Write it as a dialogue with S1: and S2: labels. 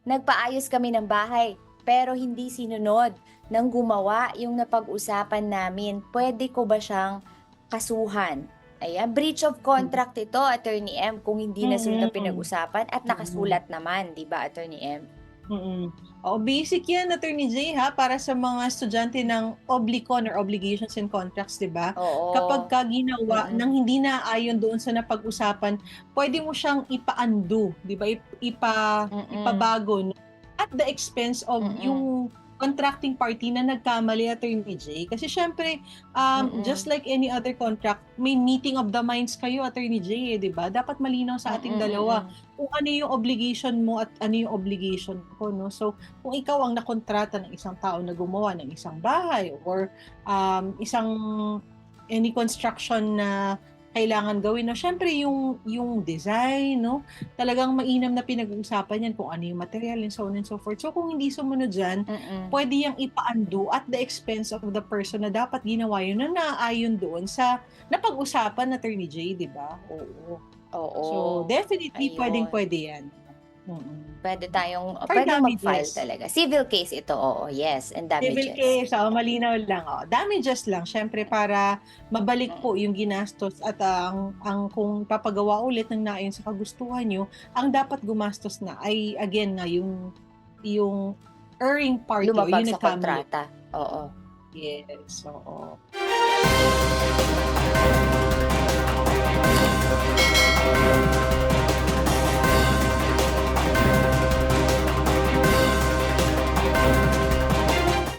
S1: nagpaayos kami ng bahay, pero hindi sinunod ng gumawa yung napag-usapan namin. Pwede ko ba siyang kasuhan? Ayan, breach of contract ito, Attorney M, kung hindi nasunod ang
S2: Mm.
S1: pinag-usapan at
S2: Mm.
S1: nakasulat naman, 'di ba, Attorney M?
S2: Mm. Oo, basic 'yan, Attorney J, ha, para sa mga estudyante ng Oblicon or Obligations and Contracts, 'di ba?
S1: Oo.
S2: Kapagka ginawa ng
S1: Mm.
S2: hindi naayon doon sa napag-usapan, puwede mo siyang ipa-undo, 'di ba?
S1: Mm.
S2: Ipabago 'no, at the expense of
S1: Mm.
S2: yung contracting party na nagkamali, Attorney J. Kasi siyempre, just
S1: Mm.
S2: like any other contract, may meeting of the minds kayo, Attorney J, eh, 'di ba? Dapat malinaw sa
S1: Mm.
S2: ating dalawa
S1: Mm.
S2: kung ano yung obligation mo at ano yung obligation ko, no? So, kung ikaw ang nakontrata ng isang tao na gumawa ng isang bahay or isang any construction na kailangan gawin, no? Syempre yung design, no? Talagang mainam na pinag-uusapan yan kung ano yung material and so on and so forth. So, kung hindi sumunod dyan,
S1: Mm.
S2: pwede yang ipa-undo at the expense of the person na dapat ginawa yun na naayon doon sa napag-usapan na Attorney J, di ba? Oo. So,
S1: Oo.
S2: definitely
S1: Ayun.
S2: pwedeng-pwede 'yan. Mm. For
S1: Pwedeng mag-file
S2: damages.
S1: talaga. Civil case ito, oo, yes, and
S2: Civil
S1: damages.
S2: case, oo, malinaw lang, oo. Damages lang siyempre para mabalik po
S1: Mm.
S2: yung ginastos at ang kung papagawa ulit ng naayon sa kagustuhan niyo, ang dapat gumastos na ay again nga yung erring party o
S1: Lumabag
S2: yung
S1: sa
S2: nagkamali.
S1: kontrata, oo.
S2: Yes, oo.